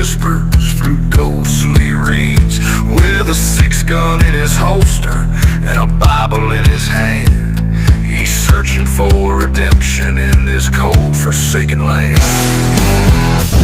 whispers through ghostly reeds, with a 6-gun in his holster and a Bible in his hand. He's searching for redemption in this cold, forsaken land.